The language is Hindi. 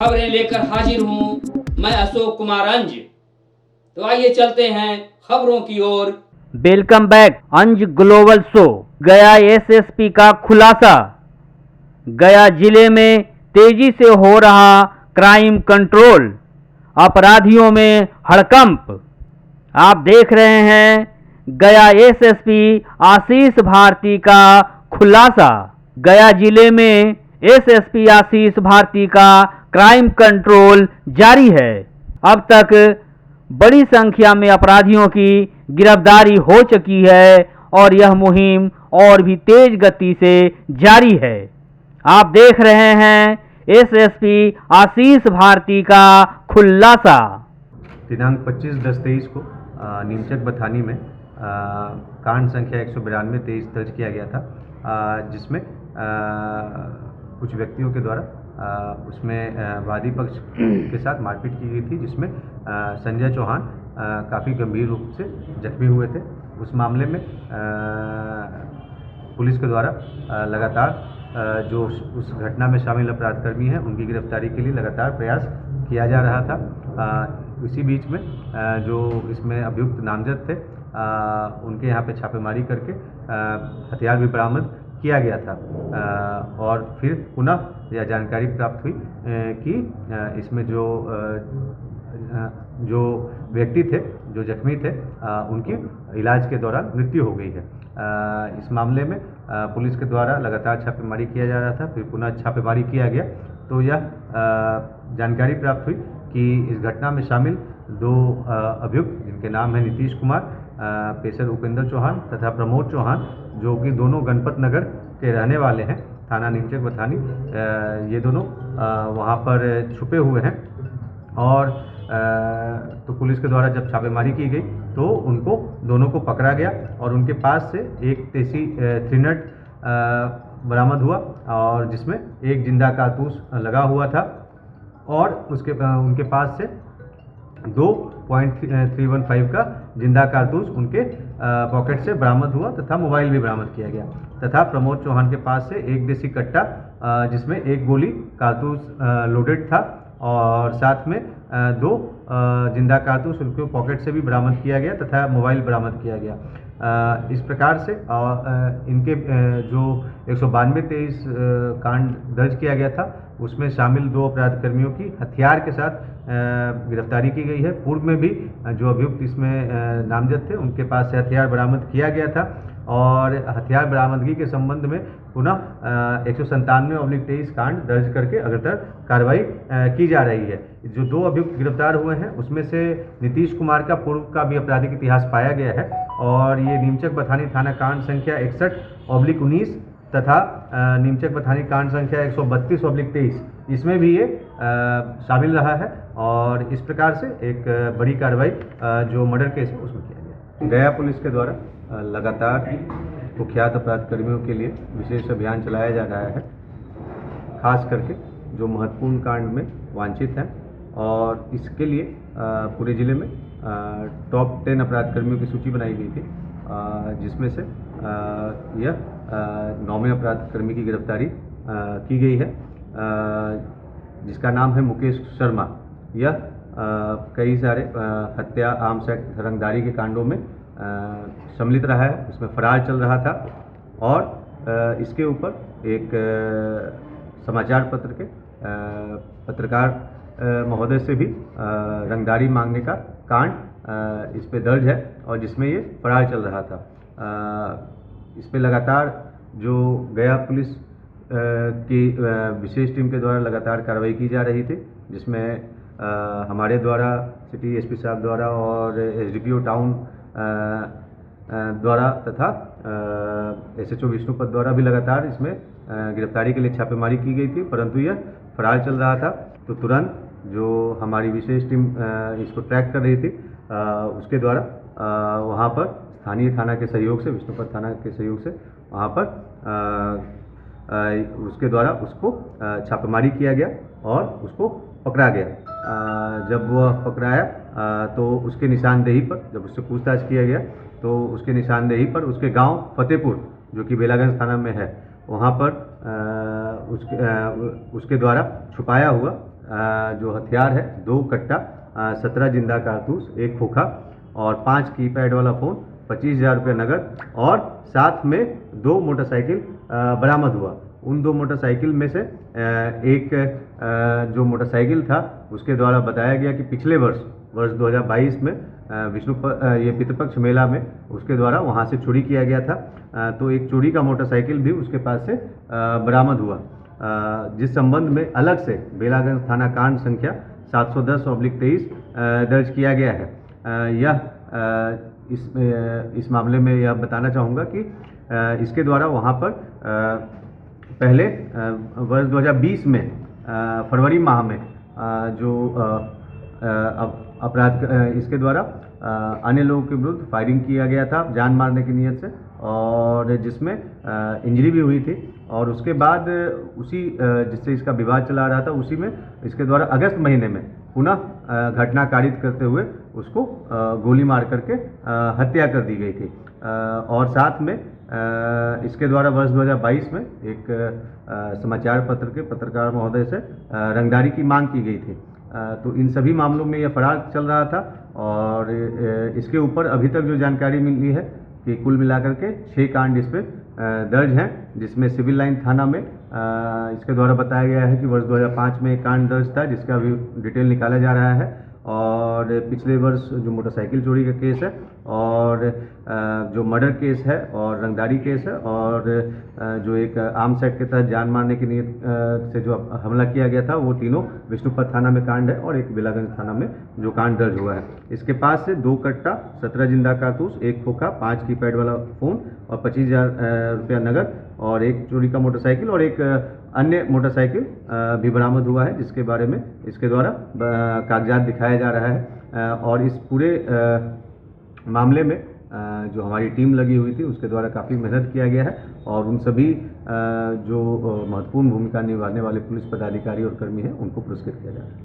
खबरें लेकर हाजिर हूं मैं अशोक कुमार अंज। तो आइए चलते हैं खबरों की ओर। वेलकम बैक अंज ग्लोबल शो। गया एसएसपी का खुलासा। गया जिले में तेजी से हो रहा क्राइम कंट्रोल, अपराधियों में हड़कंप। आप देख रहे हैं गया एसएसपी आशीष भारती का खुलासा। गया जिले में एसएसपी आशीष भारती का क्राइम कंट्रोल जारी है। अब तक बड़ी संख्या में अपराधियों की गिरफ्तारी हो चुकी है और यह मुहिम और भी तेज गति से जारी है। आप देख रहे हैं एसएसपी आशीष भारती का खुलासा। दिनांक 25/10/23 को नीमचक बथानी में कांड संख्या 192-23 दर्ज किया गया था, जिसमें कुछ व्यक्तियों के द्वारा उसमें वादी पक्ष के साथ मारपीट की गई थी, जिसमें संजय चौहान काफ़ी गंभीर रूप से जख्मी हुए थे। उस मामले में पुलिस के द्वारा लगातार जो उस घटना में शामिल अपराधकर्मी हैं उनकी गिरफ्तारी के लिए लगातार प्रयास किया जा रहा था। इसी बीच में जो इसमें अभियुक्त नामजद थे उनके यहाँ पे छापेमारी करके हथियार भी बरामद किया गया था, और फिर पुनः यह जानकारी प्राप्त हुई कि इसमें जो व्यक्ति थे, जो जख्मी थे, उनकी इलाज के दौरान मृत्यु हो गई है। इस मामले में पुलिस के द्वारा लगातार छापेमारी किया जा रहा था, फिर पुनः छापेमारी किया गया तो यह जानकारी प्राप्त हुई कि इस घटना में शामिल दो अभियुक्त, जिनके नाम है नीतीश कुमार पेशर उपेंद्र चौहान तथा प्रमोद चौहान, जो कि दोनों गणपत नगर के रहने वाले हैं, थाना नीमचक बथानी, ये दोनों वहाँ पर छुपे हुए हैं। और तो पुलिस के द्वारा जब छापेमारी की गई तो उनको दोनों को पकड़ा गया और उनके पास से एक देसी 3 नट बरामद हुआ, और जिसमें एक जिंदा कारतूस लगा हुआ था, और उनके पास से 2.315 का जिंदा कारतूस उनके पॉकेट से बरामद हुआ तथा मोबाइल भी बरामद किया गया। तथा प्रमोद चौहान के पास से एक देसी कट्टा जिसमें एक गोली कारतूस लोडेड था, और साथ में 2 जिंदा कारतूस उनके पॉकेट से भी बरामद किया गया तथा मोबाइल बरामद किया गया। इस प्रकार से इनके जो 192-23 कांड दर्ज किया गया था, उसमें शामिल 2 अपराधकर्मियों की हथियार के साथ गिरफ्तारी की गई है। पूर्व में भी जो अभियुक्त इसमें नामजद थे उनके पास से हथियार बरामद किया गया था, और हथियार बरामदगी के संबंध में पुनः 197/23 कांड दर्ज करके अग्रतर कार्रवाई की जा रही है। जो 2 अभियुक्त गिरफ्तार हुए हैं उसमें से नीतीश कुमार का पूर्व का भी आपराधिक इतिहास पाया गया है, और ये नीमचक बथानी थाना कांड संख्या 61/19 तथा नीमचक बथानी कांड संख्या 132/23 इसमें भी ये शामिल रहा है। और इस प्रकार से एक बड़ी कार्रवाई जो मर्डर केस है उसमें किया गया। गया पुलिस के द्वारा लगातार कुख्यात अपराधकर्मियों के लिए विशेष अभियान चलाया जा रहा है, खास करके जो महत्वपूर्ण कांड में वांछित हैं, और इसके लिए पूरे ज़िले में टॉप 10 अपराधकर्मियों की सूची बनाई गई थी, जिसमें से यह 9वें अपराधकर्मी की गिरफ्तारी की गई है, जिसका नाम है मुकेश शर्मा। यह कई सारे हत्या, आर्म्स एक्ट, रंगदारी के कांडों में सम्मिलित रहा है, इसमें फरार चल रहा था, और इसके ऊपर एक समाचार पत्र के पत्रकार महोदय से भी रंगदारी मांगने का कांड इस पे दर्ज है, और जिसमें ये फरार चल रहा था। इस पे लगातार जो गया पुलिस की विशेष टीम के द्वारा लगातार कार्रवाई की जा रही थी, जिसमें हमारे द्वारा, सिटी एसपी साहब द्वारा और एसडीपीओ टाउन द्वारा तथा एसएचओ विष्णुपत द्वारा भी लगातार इसमें गिरफ्तारी के लिए छापेमारी की गई थी, परंतु यह फरार चल रहा था। तो तुरंत जो हमारी विशेष टीम इसको ट्रैक कर रही थी, उसके द्वारा वहाँ पर स्थानीय थाना के सहयोग से, विष्णुपत थाना के सहयोग से वहाँ पर उसके द्वारा उसको छापेमारी किया गया और उसको पकड़ा गया। जब वह पकड़ाया तो उसके निशानदेही पर, जब उससे पूछताछ किया गया तो उसके निशानदेही पर उसके गांव फतेहपुर, जो कि बेलागंज थाना में है, वहाँ पर उसके द्वारा छुपाया हुआ जो हथियार है 2 कट्टा, 17 जिंदा कारतूस, 1 खोखा और 5 कीपैड वाला फ़ोन, 25,000 रुपये नगद और साथ में 2 मोटरसाइकिल बरामद हुआ। उन 2 मोटरसाइकिल में से एक जो मोटरसाइकिल था उसके द्वारा बताया गया कि पिछले वर्ष 2022 में ये पितृपक्ष मेला में उसके द्वारा वहाँ से चोरी किया गया था। तो एक चोरी का मोटरसाइकिल भी उसके पास से बरामद हुआ, जिस संबंध में अलग से बेलागंज थाना कांड संख्या 710/23 दर्ज किया गया है। इस मामले में यह बताना चाहूँगा कि इसके द्वारा वहाँ पर पहले वर्ष 2020 में फरवरी माह में जो अपराध इसके द्वारा अन्य लोगों के विरुद्ध फायरिंग किया गया था जान मारने की नीयत से, और जिसमें इंजरी भी हुई थी। और उसके बाद उसी जिससे इसका विवाद चला रहा था उसी में इसके द्वारा अगस्त महीने में पुनः घटना कारित करते हुए उसको गोली मार करके हत्या कर दी गई थी। और साथ में इसके द्वारा वर्ष 2022 में एक समाचार पत्र के पत्रकार महोदय से रंगदारी की मांग की गई थी। तो इन सभी मामलों में यह फरार चल रहा था और इसके ऊपर अभी तक जो जानकारी मिली है कि कुल मिलाकर के 6 कांड इस पर दर्ज हैं, जिसमें सिविल लाइन थाना में इसके द्वारा बताया गया है कि वर्ष 2005 में एक कांड दर्ज था जिसका अभी डिटेल निकाला जा रहा है, और पिछले वर्ष जो मोटरसाइकिल चोरी का केस है और जो मर्डर केस है और रंगदारी केस है और जो एक आर्म्स एक्ट के तहत जान मारने की नीयत से जो हमला किया गया था वो तीनों विष्णुपत थाना में कांड है और एक बेलागंज थाना में जो कांड दर्ज हुआ है। इसके पास से 2 कट्टा, 17 जिंदा कारतूस, 1 खोखा, 5 कीपैड वाला फ़ोन और 25,000 रुपया नगद और एक चोरी का मोटरसाइकिल और एक अन्य मोटरसाइकिल भी बरामद हुआ है, जिसके बारे में इसके द्वारा कागजात दिखाया जा रहा है। और इस पूरे मामले में जो हमारी टीम लगी हुई थी उसके द्वारा काफ़ी मेहनत किया गया है और उन सभी जो महत्वपूर्ण भूमिका निभाने वाले पुलिस पदाधिकारी और कर्मी हैं उनको पुरस्कृत किया जा रहा है।